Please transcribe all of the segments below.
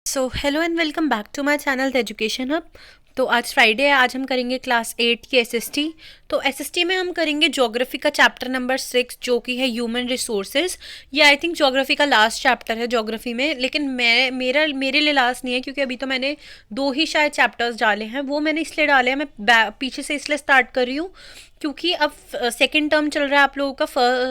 So hello and welcome back to my channel the education hub. तो आज Friday है, आज हम करेंगे क्लास 8 की एसएसटी। तो एसएसटी में हम करेंगे ज्योग्राफी का चैप्टर नंबर 6 जो कि है ह्यूमन रिसोर्सेज। ये आई थिंक ज्योग्राफी का लास्ट चैप्टर है ज्योग्राफी में, लेकिन मेरे लिए लास्ट नहीं है क्योंकि अभी तो मैंने दो ही शायद चैप्टर्स डाले हैं। वो मैंने इसलिए डाले हैं, मैं पीछे से इसलिए स्टार्ट कर रही हूँ क्योंकि अब सेकंड टर्म चल रहा है आप लोगों का।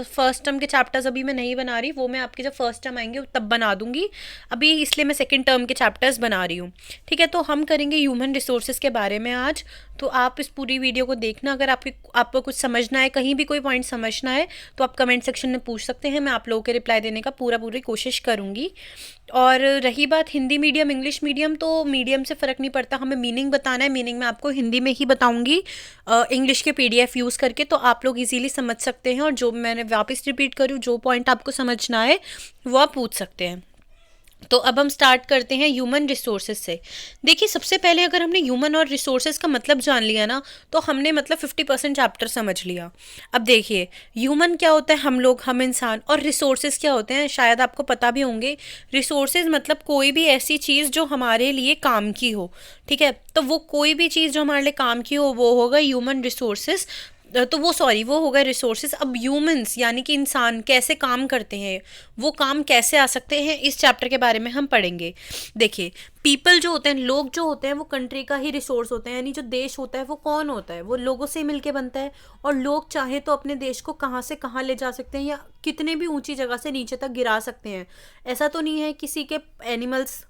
फर्स्ट टर्म के चैप्टर्स अभी मैं नहीं बना रही, वो मैं आपके जब फर्स्ट टर्म आएंगे तब बना दूंगी। अभी इसलिए मैं सेकंड टर्म के चैप्टर्स बना रही हूँ। ठीक है, तो हम करेंगे ह्यूमन रिसोर्सेज के बारे में आज। तो आप इस पूरी वीडियो को देखना। अगर आपको कुछ समझना है, कहीं भी कोई पॉइंट समझना है, तो आप कमेंट सेक्शन में पूछ सकते हैं। मैं आप लोगों के रिप्लाई देने का पूरी कोशिश करूँगी। और रही बात हिंदी मीडियम इंग्लिश मीडियम, तो मीडियम से फ़र्क नहीं पड़ता, हमें मीनिंग बताना है। मीनिंग मैं आपको हिंदी में ही बताऊंगी इंग्लिश के पीडीएफ यूज़ करके, तो आप लोग इजीली समझ सकते हैं। और जो मैंने वापस रिपीट करूँ, जो पॉइंट आपको समझना है वो आप पूछ सकते हैं। तो अब हम स्टार्ट करते हैं ह्यूमन रिसोर्सेज से। देखिए, सबसे पहले अगर हमने ह्यूमन और रिसोर्सेज का मतलब जान लिया ना, तो हमने मतलब 50% चैप्टर समझ लिया। अब देखिए, ह्यूमन क्या होता है, हम लोग, हम इंसान। और रिसोर्सेज क्या होते हैं, शायद आपको पता भी होंगे। रिसोर्सेज मतलब कोई भी ऐसी चीज़ जो हमारे लिए काम की हो। ठीक है, तो वो कोई भी चीज़ जो हमारे लिए काम की हो वो होगा ह्यूमन रिसोर्सेज। तो वो हो गए रिसोर्सेज। अब ह्यूमंस यानी कि इंसान कैसे काम करते हैं, वो काम कैसे आ सकते हैं, इस चैप्टर के बारे में हम पढ़ेंगे। देखिए, पीपल जो होते हैं, लोग जो होते हैं, वो कंट्री का ही रिसोर्स होते हैं। यानी जो देश होता है वो कौन होता है, वो लोगों से मिलके बनता है। और लोग चाहे तो अपने देश को कहाँ से कहाँ ले जा सकते हैं, या कितने भी ऊंची जगह से नीचे तक गिरा सकते हैं। ऐसा तो नहीं है किसी के एनिमल्स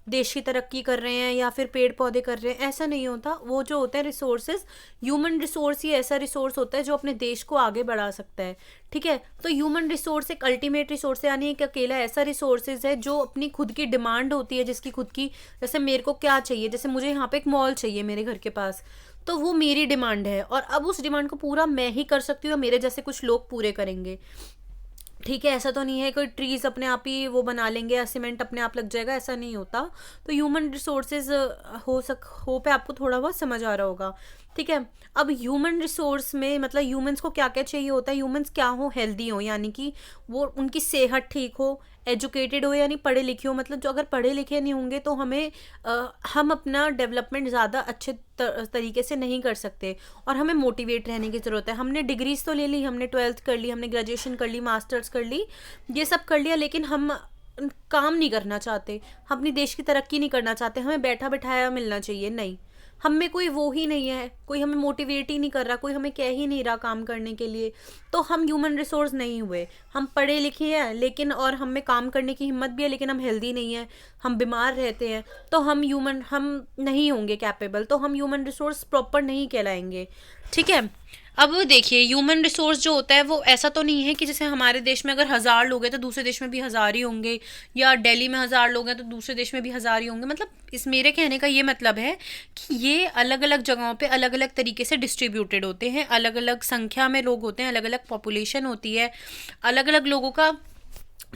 देश की तरक्की कर रहे हैं या फिर पेड़ पौधे कर रहे हैं, ऐसा नहीं होता। वो जो होते हैं रिसोर्सेज, ह्यूमन रिसोर्स ही ऐसा रिसोर्स होता है जो अपने देश को आगे बढ़ा सकता है। ठीक है, तो ह्यूमन रिसोर्स एक अल्टीमेट रिसोर्स है, यानी एक अकेला ऐसा रिसोर्सेज है जो अपनी खुद की डिमांड होती है, जिसकी खुद की, जैसे मेरे को क्या चाहिए, जैसे मुझे यहाँ पे एक मॉल चाहिए मेरे घर के पास, तो वो मेरी डिमांड है। और अब उस डिमांड को पूरा मैं ही कर सकती हूँ, मेरे जैसे कुछ लोग पूरे करेंगे। ठीक है, ऐसा तो नहीं है कोई ट्रीज अपने आप ही वो बना लेंगे या सीमेंट अपने आप लग जाएगा, ऐसा नहीं होता। तो ह्यूमन रिसोर्सेज हो पे आपको थोड़ा बहुत समझ आ रहा होगा। ठीक है, अब ह्यूमन रिसोर्स में मतलब ह्यूमंस को क्या क्या चाहिए होता है। ह्यूमंस क्या हो, हेल्दी हो, यानी कि वो उनकी सेहत ठीक हो। एजुकेटेड हो, यानी पढ़े लिखे हो। मतलब जो अगर पढ़े लिखे नहीं होंगे तो हम अपना डेवलपमेंट ज़्यादा अच्छे तरीके से नहीं कर सकते। और हमें मोटिवेट रहने की ज़रूरत है। हमने डिग्रीज तो ले ली, हमने 12th कर ली, हमने ग्रेजुएशन कर ली, मास्टर्स कर ली, ये सब कर लिया, लेकिन हम काम नहीं करना चाहते, हम अपनी देश की तरक्की नहीं करना चाहते, हमें बैठा बिठाया मिलना चाहिए। नहीं, हम में कोई वो ही नहीं है, कोई हमें मोटिवेट ही नहीं कर रहा, कोई हमें कह ही नहीं रहा काम करने के लिए, तो हम ह्यूमन रिसोर्स नहीं हुए। हम पढ़े लिखे हैं लेकिन, और हम में काम करने की हिम्मत भी है, लेकिन हम हेल्दी नहीं है, हम बीमार रहते हैं, तो हम नहीं होंगे कैपेबल, तो हम ह्यूमन रिसोर्स प्रॉपर नहीं कहलाएंगे। ठीक है, अब देखिए, ह्यूमन रिसोर्स जो होता है वो ऐसा तो नहीं है कि जैसे हमारे देश में अगर 1,000 लोग हैं तो दूसरे देश में भी 1,000 ही होंगे, या दिल्ली में 1,000 लोग हैं तो दूसरे देश में भी 1,000 ही होंगे। मतलब इस मेरे कहने का ये मतलब है कि ये अलग अलग जगहों पे अलग अलग तरीके से डिस्ट्रीब्यूटेड होते हैं, अलग अलग संख्या में लोग होते हैं, अलग अलग पॉपुलेशन होती है, अलग अलग लोगों का।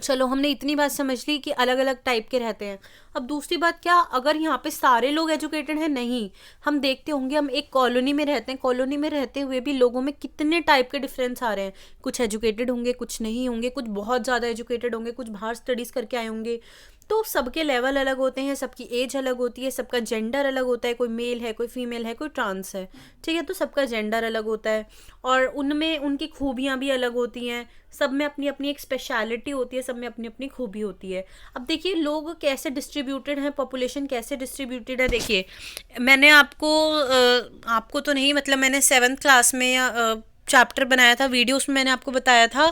चलो, हमने इतनी बात समझ ली कि अलग अलग टाइप के रहते हैं। अब दूसरी बात क्या, अगर यहाँ पे सारे लोग एजुकेटेड हैं, नहीं, हम देखते होंगे हम एक कॉलोनी में रहते हैं, कॉलोनी में रहते हुए भी लोगों में कितने टाइप के डिफरेंस आ रहे हैं। कुछ एजुकेटेड होंगे, कुछ नहीं होंगे, कुछ बहुत ज़्यादा एजुकेटेड होंगे, कुछ बाहर स्टडीज़ करके आए होंगे। तो सबके लेवल अलग होते हैं, सबकी एज अलग होती है, सबका जेंडर अलग होता है, कोई मेल है, कोई फीमेल है, कोई ट्रांस है। ठीक है, तो सबका जेंडर अलग होता है, और उनमें उनकी खूबियाँ भी अलग होती हैं। सब में अपनी अपनी एक स्पेशलिटी होती है, सब में अपनी अपनी खूबी होती है। अब देखिए, लोग कैसे डिस्ट्रीब्यूटेड हैं, पॉपुलेशन कैसे डिस्ट्रीब्यूटेड है। देखिए, मैंने आपको तो नहीं, मतलब मैंने 7th क्लास में या चैप्टर बनाया था वीडियो, उसमें मैंने आपको बताया था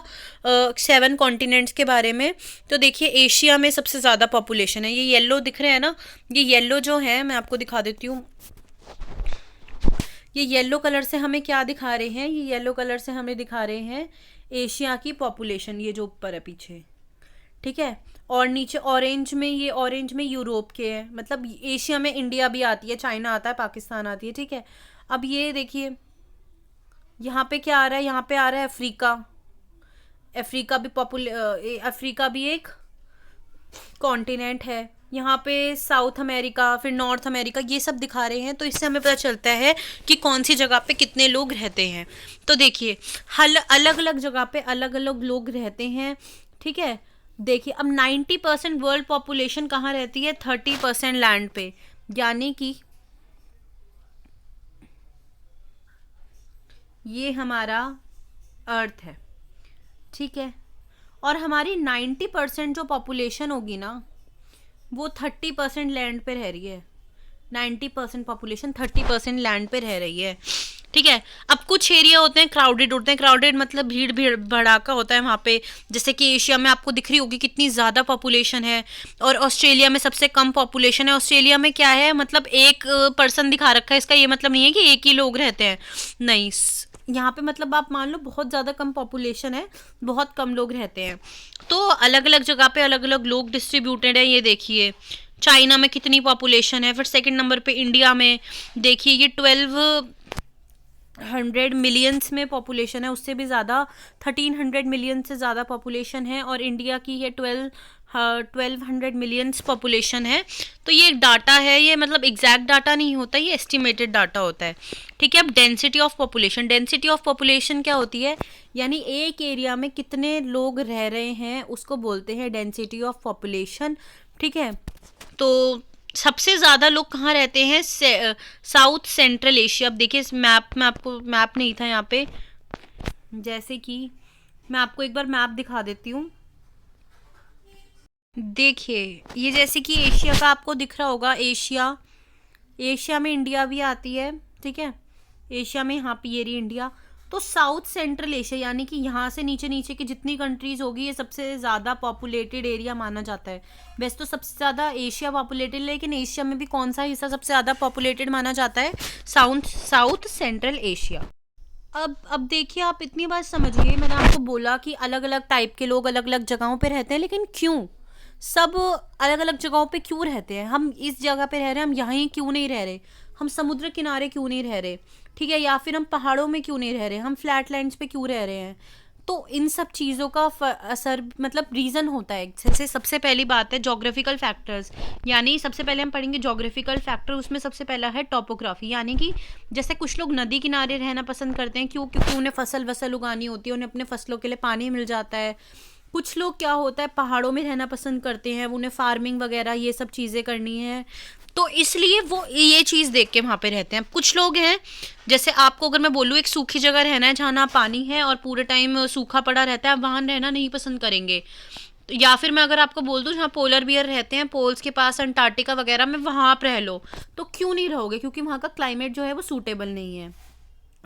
7 कॉन्टिनेंट्स के बारे में। तो देखिए, एशिया में सबसे ज़्यादा पॉपुलेशन है। ये येलो दिख रहे हैं ना, ये येलो जो है, मैं आपको दिखा देती हूँ। ये येलो कलर से हमें क्या दिखा रहे हैं, ये येलो कलर से हमें दिखा रहे हैं एशिया की पॉपुलेशन, ये जो ऊपर है पीछे। ठीक है, और नीचे ऑरेंज में यूरोप के हैं। मतलब एशिया में इंडिया भी आती है, चाइना आता है, पाकिस्तान आती है। ठीक है, अब ये देखिए, यहाँ पे क्या आ रहा है, यहाँ पे आ रहा है अफ्रीका। अफ्रीका भी एक कॉन्टिनेंट है। यहाँ पे साउथ अमेरिका, फिर नॉर्थ अमेरिका, ये सब दिखा रहे हैं। तो इससे हमें पता चलता है कि कौन सी जगह पे कितने लोग रहते हैं। तो देखिए, हल अलग अलग जगह पे अलग अलग लोग रहते हैं। ठीक है, देखिए अब 90% वर्ल्ड पॉपुलेशन कहाँ रहती है, 30% लैंड पे, यानी कि ये हमारा अर्थ है, ठीक है। और हमारी 90% जो पॉपुलेशन होगी ना, वो 30% लैंड पे रह रही है। 90% पॉपुलेशन 30% लैंड पे रह रही है, ठीक है। अब कुछ एरिया होते हैं क्राउडेड मतलब भीड़ भीड़ भड़ाका होता है वहाँ पे। जैसे कि एशिया में आपको दिख रही होगी कितनी ज़्यादा पॉपुलेशन है, और ऑस्ट्रेलिया में सबसे कम पॉपुलेशन है। ऑस्ट्रेलिया में क्या है, मतलब एक पर्सन दिखा रखा है, इसका ये मतलब नहीं है कि एक ही लोग रहते हैं, नहीं। यहाँ पे मतलब आप मान लो बहुत ज़्यादा कम पॉपुलेशन है, बहुत कम लोग रहते हैं। तो अलग अलग जगह पे अलग अलग लोग डिस्ट्रीब्यूटेड है। ये देखिए चाइना में कितनी पॉपुलेशन है, फिर सेकंड नंबर पे इंडिया में देखिए ये 1200 मिलियंस में पॉपुलेशन है, उससे भी ज़्यादा 1300 मिलियन से ज़्यादा पॉपुलेशन है, और इंडिया की है 1200 मिलियंस पॉपुलेशन है। तो ये एक डाटा है, ये मतलब एग्जैक्ट डाटा नहीं होता, ये एस्टिमेटेड डाटा होता है, ठीक है। अब density of population, density of population क्या होती है, यानी एक एरिया में कितने लोग रह रहे हैं उसको बोलते हैं डेंसिटी ऑफ पॉपुलेशन, ठीक है। तो सबसे ज़्यादा लोग कहाँ रहते हैं, साउथ सेंट्रल एशिया। अब देखिए इस मैप में, आपको मैप नहीं था यहाँ पे, जैसे कि मैं आपको एक बार मैप दिखा देती हूँ। देखिए ये जैसे कि एशिया का आपको दिख रहा होगा, एशिया, एशिया में इंडिया भी आती है, ठीक है। एशिया में यहाँ पे ये रही इंडिया। तो साउथ सेंट्रल एशिया यानी कि यहाँ से नीचे नीचे की जितनी कंट्रीज होगी, ये सबसे ज़्यादा पॉपुलेटेड एरिया माना जाता है। वैसे तो सबसे ज़्यादा एशिया पॉपुलेटेड, लेकिन एशिया में भी कौन सा हिस्सा सबसे ज़्यादा पॉपुलेटेड माना जाता है, साउथ सेंट्रल एशिया। अब देखिए आप इतनी बात समझिए, मैंने आपको बोला कि अलग अलग टाइप के लोग अलग अलग जगहों पे रहते हैं, लेकिन क्यों सब अलग अलग जगहों पे क्यों रहते हैं, हम इस जगह पे रह रहे हैं, हम यहाँ क्यों नहीं रह रहे, हम समुद्र किनारे क्यों नहीं रह रहे, ठीक है, या फिर हम पहाड़ों में क्यों नहीं रह रहे, हम फ्लैट लैंड्स पे क्यों रह रहे हैं। तो इन सब चीज़ों का असर मतलब रीज़न होता है। जैसे सबसे पहली बात है जोग्राफिकल फैक्टर्स, यानी सबसे पहले हम पढ़ेंगे जोग्राफिकल फैक्टर। उसमें सबसे पहला है टोपोग्राफी, यानी कि जैसे कुछ लोग नदी किनारे रहना पसंद करते हैं, क्योंकि उन्हें फसल वसल उगानी होती है, उन्हें अपने फसलों के लिए पानी मिल जाता है। कुछ लोग क्या होता है पहाड़ों में रहना पसंद करते हैं, उन्हें फार्मिंग वगैरह ये सब चीज़ें करनी है, तो इसलिए वो ये चीज़ देख के वहाँ पे रहते हैं। कुछ लोग हैं, जैसे आपको अगर मैं बोलूँ एक सूखी जगह रहना है जहाँ ना पानी है और पूरे टाइम सूखा पड़ा रहता है, आप वहाँ रहना नहीं पसंद करेंगे। तो या फिर मैं अगर आपको बोल दूँ जहाँ पोलर बियर रहते हैं, पोल्स के पास अंटार्कटिका वगैरह में, वहाँ आप रह लो, तो क्यों नहीं रहोगे, क्योंकि वहाँ का क्लाइमेट जो है वो सूटेबल नहीं है।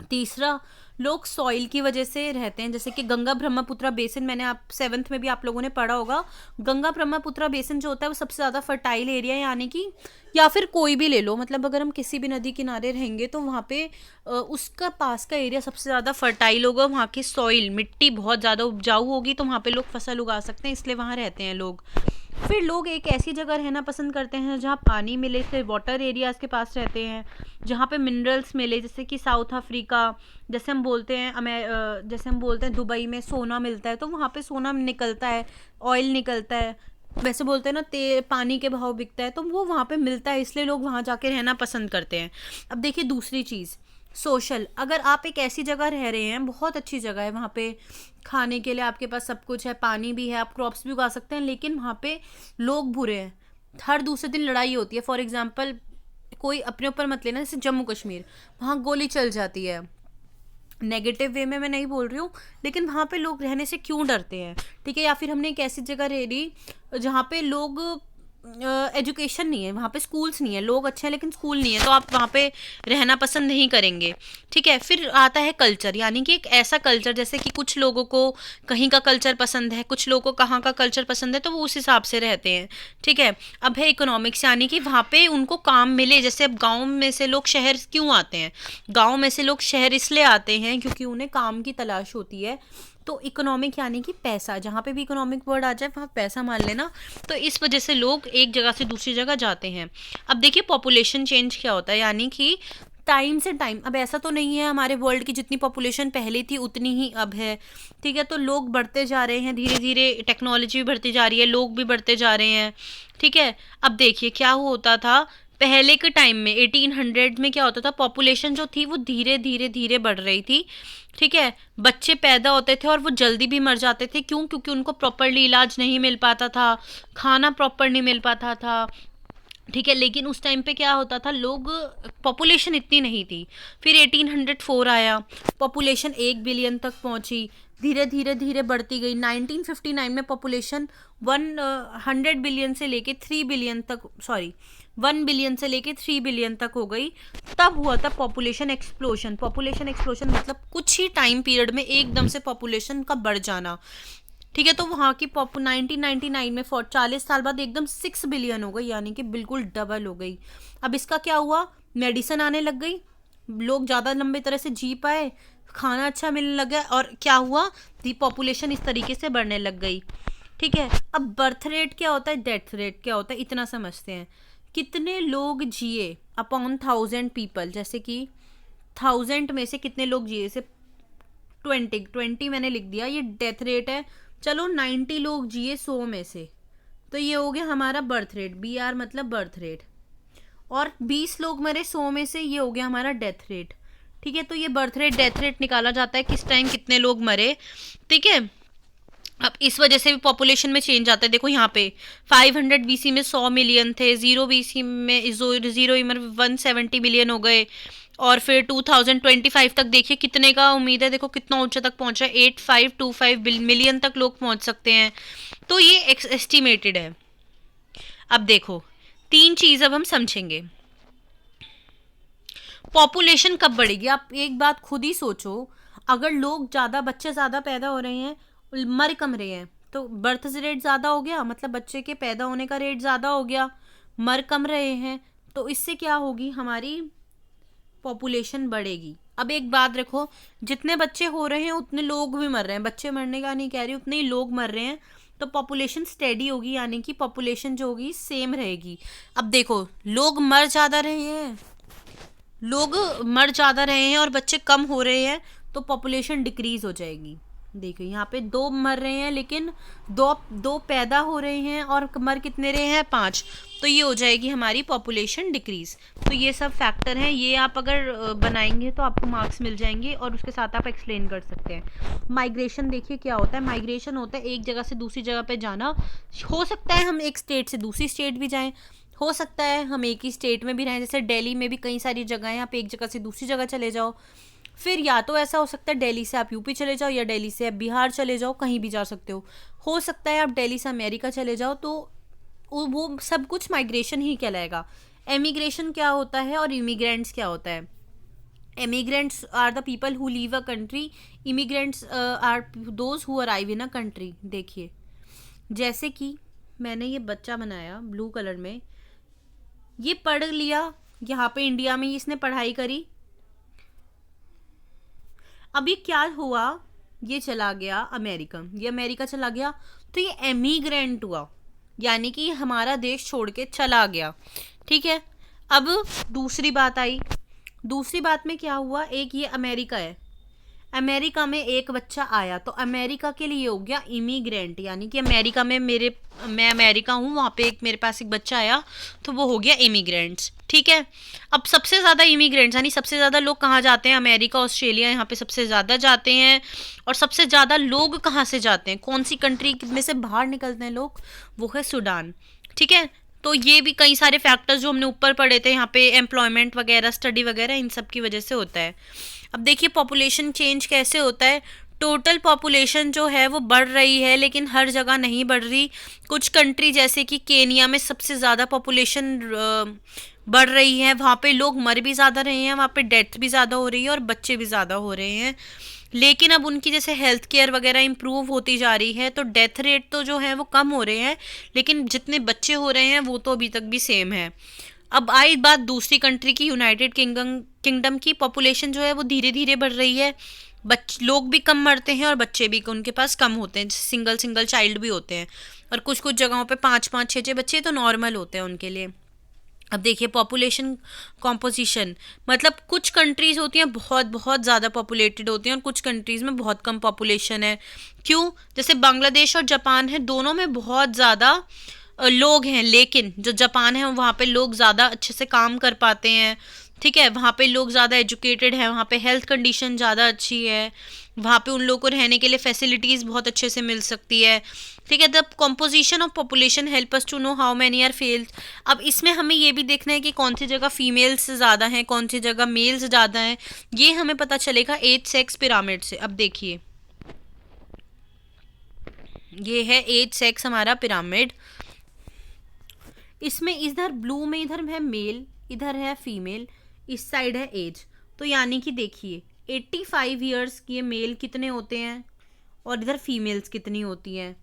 तीसरा, लोग सॉइल की वजह से रहते हैं, जैसे कि गंगा ब्रह्मपुत्र बेसिन, मैंने आप 7th में भी आप लोगों ने पढ़ा होगा। गंगा ब्रह्मपुत्र बेसिन जो होता है वो सबसे ज़्यादा फर्टाइल एरिया है, यानी कि या फिर कोई भी ले लो, मतलब अगर हम किसी भी नदी किनारे रहेंगे तो वहाँ पे उसका पास का एरिया सबसे ज़्यादा फर्टाइल होगा, वहाँ की सॉइल मिट्टी बहुत ज़्यादा उपजाऊ होगी, तो वहाँ पे लोग फसल उगा सकते हैं, इसलिए वहाँ रहते हैं लोग। फिर लोग एक ऐसी जगह रहना पसंद करते हैं जहाँ पानी मिले, से वाटर एरियाज के पास रहते हैं, जहाँ पे मिनरल्स मिले, जैसे कि साउथ अफ्रीका, जैसे हम बोलते हैं जैसे हम बोलते हैं दुबई में सोना मिलता है, तो वहाँ पे सोना निकलता है, ऑयल निकलता है। वैसे बोलते हैं ना पानी के भाव बिकता है, तो वो वहाँ पे मिलता है, इसलिए लोग वहाँ जाके रहना पसंद करते हैं। अब देखिए दूसरी चीज़ सोशल, अगर आप एक ऐसी जगह रह रहे हैं, बहुत अच्छी जगह है, वहाँ पे खाने के लिए आपके पास सब कुछ है, पानी भी है, आप क्रॉप्स भी उगा सकते हैं, लेकिन वहाँ पे लोग बुरे हैं, हर दूसरे दिन लड़ाई होती है। फॉर एग्जांपल कोई अपने ऊपर मत लेना, जैसे जम्मू कश्मीर, वहाँ गोली चल जाती है, नेगेटिव वे में मैं नहीं बोल रही हूँ, लेकिन वहाँ पे लोग रहने से क्यों डरते हैं, ठीक है। या फिर हमने एक ऐसी जगह रह ली जहाँ पे लोग एजुकेशन नहीं है, वहाँ पे स्कूल्स नहीं है, लोग अच्छे हैं लेकिन स्कूल नहीं है, तो आप वहाँ पे रहना पसंद नहीं करेंगे, ठीक है। फिर आता है कल्चर, यानी कि एक ऐसा कल्चर, जैसे कि कुछ लोगों को कहीं का कल्चर पसंद है, कुछ लोगों को कहाँ का कल्चर पसंद है, तो वो उस हिसाब से रहते हैं, ठीक है। अब है इकोनॉमिक्स, यानी कि वहाँ पे उनको काम मिले, जैसे अब गाँव में से लोग शहर क्यों आते हैं, गाँव में से लोग शहर इसलिए आते हैं क्योंकि उन्हें काम की तलाश होती है। तो इकोनॉमिक यानी कि पैसा, जहाँ पे भी इकोनॉमिक वर्ड आ जाए वहाँ पैसा मान लेना, तो इस वजह से लोग एक जगह से दूसरी जगह जाते हैं। अब देखिए पॉपुलेशन चेंज क्या होता है, यानी कि टाइम से टाइम, अब ऐसा तो नहीं है हमारे वर्ल्ड की जितनी पॉपुलेशन पहले थी उतनी ही अब है, ठीक है। तो लोग बढ़ते जा रहे हैं, धीरे धीरे टेक्नोलॉजी भी बढ़ती जा रही है, लोग भी बढ़ते जा रहे हैं, ठीक है। अब देखिए क्या होता था पहले के टाइम में 1800 में क्या होता था, पॉपुलेशन जो थी वो धीरे धीरे धीरे बढ़ रही थी, ठीक है। बच्चे पैदा होते थे और वो जल्दी भी मर जाते थे, क्यों? क्योंकि उनको प्रॉपरली इलाज नहीं मिल पाता था, खाना प्रॉपर नहीं मिल पाता था, ठीक है। लेकिन उस टाइम पे क्या होता था, लोग, पॉपुलेशन इतनी नहीं थी। फिर 1804 आया, पॉपुलेशन 1 बिलियन तक पहुंची, धीरे धीरे धीरे बढ़ती गई। 1959 में पॉपुलेशन 100 बिलियन से लेके 3 बिलियन तक, सॉरी 1 बिलियन से लेके 3 बिलियन तक हो गई। तब हुआ था पॉपुलेशन एक्सप्लोजन। पॉपुलेशन एक्सप्लोजन मतलब कुछ ही टाइम पीरियड में एकदम से पॉपुलेशन का बढ़ जाना, ठीक है। तो वहाँ की 1999 में 40 साल बाद एकदम 6 बिलियन हो गई, यानी कि बिल्कुल डबल हो गई। अब इसका क्या हुआ, मेडिसिन आने लग गई, लोग ज़्यादा लंबे तरह से जी पाए, खाना अच्छा मिलने लग गया, और क्या हुआ, दी पॉपुलेशन इस तरीके से बढ़ने लग गई, ठीक है। अब बर्थ रेट क्या होता है, डेथ रेट क्या होता है, इतना समझते हैं। कितने लोग जिए अपॉन 1000 पीपल, जैसे कि 1000 में से कितने लोग जिए, जैसे 20 मैंने लिख दिया, ये डेथ रेट है। चलो 90 लोग जिए 100 में से, तो ये हो गया हमारा बर्थ रेट, BR मतलब बर्थ रेट। और 20 लोग मरे 100 में से, ये हो गया हमारा डेथ रेट, ठीक है। तो ये बर्थ रेट डेथ रेट निकाला जाता है किस टाइम कितने लोग मरे, ठीक है। अब इस वजह से भी पॉपुलेशन में चेंज आता है। देखो यहाँ पे 500 BC में 100 मिलियन थे, 0 BC में 0 में 170 मिलियन हो गए, और फिर 2025 तक देखिए कितने का उम्मीद है, देखो कितना ऊंचा तक पहुंचा है, 8525 मिलियन तक लोग पहुंच सकते हैं। तो ये एस्टिमेटेड है। अब देखो 3 चीज़ अब हम समझेंगे। पॉपुलेशन कब बढ़ेगी, आप एक बात खुद ही सोचो, अगर लोग ज़्यादा, बच्चे ज़्यादा पैदा हो रहे हैं, मर कम रहे हैं, तो बर्थ रेट ज़्यादा हो गया, मतलब बच्चे के पैदा होने का रेट ज़्यादा हो गया, मर कम रहे हैं, तो इससे क्या होगी, हमारी पॉपुलेशन बढ़ेगी। अब एक बात रखो, जितने बच्चे हो रहे हैं उतने लोग भी मर रहे हैं, बच्चे मरने का नहीं कह रही, उतने ही लोग मर रहे हैं, तो पॉपुलेशन स्टेडी होगी, यानी कि पॉपुलेशन जो होगी सेम रहेगी। अब देखो लोग मर ज़्यादा रहे हैं, लोग मर ज़्यादा रहे हैं और बच्चे कम हो रहे हैं, तो पॉपुलेशन डिक्रीज हो जाएगी। देखो यहाँ पे 2 मर रहे हैं, लेकिन दो पैदा हो रहे हैं, और मर कितने रहे हैं, 5, तो ये हो जाएगी हमारी पॉपुलेशन डिक्रीज। तो ये सब फैक्टर हैं, ये आप अगर बनाएंगे तो आपको मार्क्स मिल जाएंगे, और उसके साथ आप एक्सप्लेन कर सकते हैं। माइग्रेशन देखिए क्या होता है, माइग्रेशन होता है एक जगह से दूसरी जगह पे जाना। हो सकता है हम एक स्टेट से दूसरी स्टेट भी जाएं, हो सकता है हम एक ही स्टेट में भी रहें, जैसे दिल्ली में भी कई सारी जगह हैं, आप एक जगह से दूसरी जगह चले जाओ। फिर या तो ऐसा हो सकता है दिल्ली से आप यूपी चले जाओ, या दिल्ली से आप बिहार चले जाओ, कहीं भी जा सकते हो सकता है आप दिल्ली से अमेरिका चले जाओ, तो वो सब कुछ माइग्रेशन ही कहलाएगा। एमिग्रेशन क्या होता है और इमिग्रेंट्स क्या होता है। Emigrants are the people who leave a country, immigrants are those who arrive in a country. देखिए जैसे कि मैंने ये बच्चा बनाया ब्लू कलर में, ये पढ़ लिया, यहाँ पे इंडिया में इसने पढ़ाई करी, अभी क्या हुआ, ये चला गया अमेरिका, ये अमेरिका चला गया, तो ये एमिग्रेंट हुआ, यानी कि हमारा देश छोड़ के चला गया, ठीक है। अब दूसरी बात आई, दूसरी बात में क्या हुआ, एक ये अमेरिका है, अमेरिका में एक बच्चा आया, तो अमेरिका के लिए हो गया इमिग्रेंट, यानी कि अमेरिका में मैं अमेरिका हूँ, वहाँ पे एक मेरे पास एक बच्चा आया, तो वो हो गया इमिग्रेंट्स, ठीक है। अब सबसे ज़्यादा इमिग्रेंट्स, यानी सबसे ज़्यादा लोग कहाँ जाते हैं, अमेरिका ऑस्ट्रेलिया, यहाँ पे सबसे ज़्यादा जाते हैं। और सबसे ज़्यादा लोग कहाँ से जाते हैं, कौन सी कंट्री में से बाहर निकलते हैं लोग, वो है सूडान, ठीक है। तो ये भी कई सारे फैक्टर्स जो हमने ऊपर पढ़े थे, यहाँ पे एम्प्लॉयमेंट वगैरह, स्टडी वगैरह, इन सब की वजह से होता है। अब देखिए पॉपुलेशन चेंज कैसे होता है, टोटल पॉपुलेशन जो है वो बढ़ रही है, लेकिन हर जगह नहीं बढ़ रही। कुछ कंट्री जैसे कि केनिया में सबसे ज़्यादा पॉपुलेशन बढ़ रही है, वहाँ पे लोग मर भी ज़्यादा रहे हैं, वहाँ पे डेथ भी ज़्यादा हो रही है और बच्चे भी ज़्यादा हो रहे हैं। लेकिन अब उनकी जैसे हेल्थ केयर वगैरह इम्प्रूव होती जा रही है, तो डेथ रेट तो जो है वो कम हो रहे हैं, लेकिन जितने बच्चे हो रहे हैं वो तो अभी तक भी सेम है। अब आई बात दूसरी कंट्री की, यूनाइटेड किंगडम की पॉपुलेशन जो है वो धीरे धीरे बढ़ रही है, लोग भी कम मरते हैं और बच्चे भी उनके पास कम होते हैं, सिंगल चाइल्ड भी होते हैं, और कुछ जगहों पे 5 6 बच्चे तो नॉर्मल होते हैं उनके लिए। अब देखिए पॉपुलेशन कॉम्पोजिशन, मतलब कुछ कंट्रीज़ होती हैं बहुत बहुत ज़्यादा पॉपुलेटेड होती हैं, और कुछ कंट्रीज़ में बहुत कम पॉपुलेशन है। क्यों? जैसे बांग्लादेश और जापान है, दोनों में बहुत ज़्यादा लोग हैं, लेकिन जो जापान है वहाँ पे लोग ज़्यादा अच्छे से काम कर पाते हैं, ठीक है, वहाँ पे लोग ज़्यादा एजुकेटेड हैं, वहाँ पे हेल्थ कंडीशन ज़्यादा अच्छी है, वहाँ पे उन लोगों को रहने के लिए फैसिलिटीज़ बहुत अच्छे से मिल सकती है, ठीक है। The composition of population help us to know how many are fails. अब इसमें हमें ये भी देखना है कि कौन सी जगह फीमेल्स ज़्यादा हैं, कौन सी जगह मेल्स ज़्यादा हैं, ये हमें पता चलेगा एज सेक्स पिरामिड से। अब देखिए, ये है एज सेक्स हमारा पिरामिड। इसमें इधर ब्लू में इधर है मेल, इधर है फीमेल, इस साइड है एज। तो यानी कि देखिए 85 ईयर्स के मेल कितने होते हैं और इधर फीमेल्स कितनी होती हैं।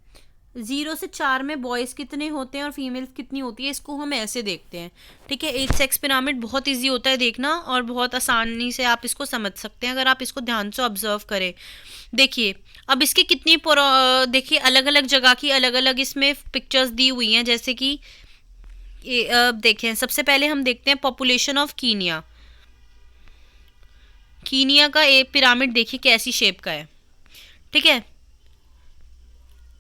0 से 4 में बॉयज़ कितने होते हैं और फीमेल्स कितनी होती है, इसको हम ऐसे देखते हैं, ठीक है। एज सेक्स पिरामिड बहुत इजी होता है देखना और बहुत आसानी से आप इसको समझ सकते हैं अगर आप इसको ध्यान से ऑब्जर्व करें। देखिए अब इसकी कितनी देखिए अलग अलग जगह की अलग अलग इसमें पिक्चर्स दी हुई हैं, जैसे कि देखें सबसे पहले हम देखते हैं पॉपुलेशन ऑफ कीनिया। कीनिया का एक पिरामिड देखिए कैसी शेप का है, ठीक है।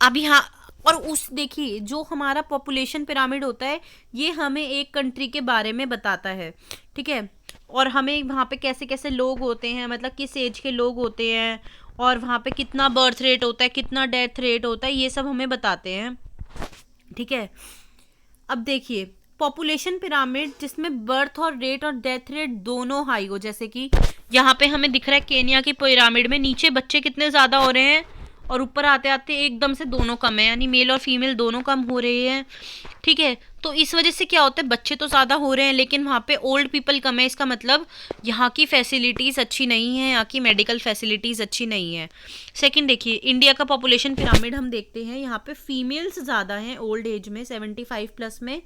अब यहाँ और उस देखिए जो हमारा पॉपुलेशन पिरामिड होता है ये हमें एक कंट्री के बारे में बताता है, ठीक है, और हमें वहाँ पे कैसे कैसे लोग होते हैं, मतलब किस एज के लोग होते हैं और वहाँ पे कितना बर्थ रेट होता है, कितना डेथ रेट होता है, ये सब हमें बताते हैं, ठीक है। अब देखिए पॉपुलेशन पिरामिड जिसमें बर्थ और रेट और डेथ रेट दोनों हाई हो, जैसे कि यहाँ पे हमें दिख रहा है केनिया की पिरामिड में नीचे बच्चे कितने ज़्यादा हो रहे हैं और ऊपर आते आते एकदम से दोनों कम है, यानी मेल और फीमेल दोनों कम हो रहे हैं, ठीक है। तो इस वजह से क्या होता है, बच्चे तो ज़्यादा हो रहे हैं लेकिन वहाँ पे ओल्ड पीपल कम है, इसका मतलब यहाँ की फैसिलिटीज़ अच्छी नहीं है, यहाँ की मेडिकल फैसिलिटीज़ अच्छी नहीं है। सेकंड देखिए इंडिया का पॉपुलेशन पिरामिड हम देखते हैं, यहाँ पे फीमेल्स ज़्यादा हैं ओल्ड एज में 75 प्लस में,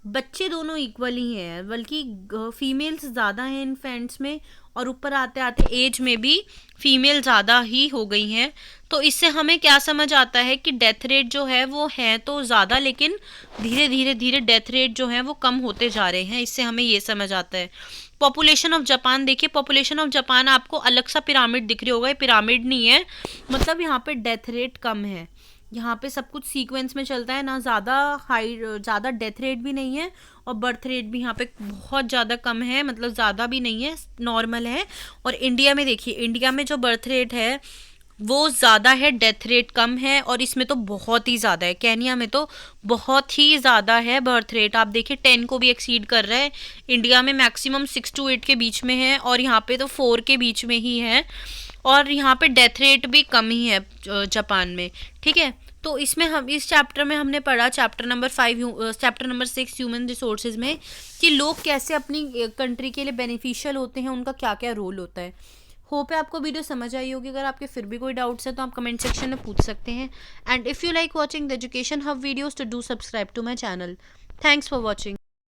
बच्चे दोनों इक्वल ही हैं, बल्कि फीमेल्स ज़्यादा हैं इन्फेंट्स में और ऊपर आते आते एज में भी फीमेल ज़्यादा ही हो गई हैं। तो इससे हमें क्या समझ आता है कि डेथ रेट जो है वो है तो ज़्यादा, लेकिन धीरे धीरे धीरे डेथ रेट जो है वो कम होते जा रहे हैं, इससे हमें ये समझ आता है। पॉपुलेशन ऑफ जापान देखिए, पॉपुलेशन ऑफ जापान आपको अलग सा पिरामिड दिख रही होगा, ये पिरामिड नहीं है, मतलब यहाँ पे डेथ रेट कम है, यहाँ पे सब कुछ सीक्वेंस में चलता है, ना ज़्यादा हाई ज़्यादा डेथ रेट भी नहीं है और बर्थ रेट भी यहाँ पे बहुत ज़्यादा कम है, मतलब ज़्यादा भी नहीं है, नॉर्मल है। और इंडिया में देखिए, इंडिया में जो बर्थ रेट है वो ज़्यादा है, डेथ रेट कम है, और इसमें तो बहुत ही ज़्यादा है, केनिया में तो बहुत ही ज़्यादा है बर्थ रेट, आप देखिए 10 को भी एक्सीड कर रहा है। इंडिया में मैक्सिमम 6 to 8 के बीच में है और यहाँ पे तो 4 के बीच में ही है, और यहाँ पे डेथ रेट भी कम ही है जापान में, ठीक है। तो इसमें हम इस चैप्टर में हमने पढ़ा चैप्टर नंबर 6 ह्यूमन रिसोर्सेज में कि लोग कैसे अपनी कंट्री के लिए बेनिफिशियल होते हैं, उनका क्या क्या रोल होता है। होप है आपको वीडियो समझ आई होगी, अगर आपके फिर भी कोई डाउट्स है तो आप कमेंट सेक्शन में पूछ सकते हैं। And if you like watching the education hub videos तो do subscribe to my channel. Thanks for watching.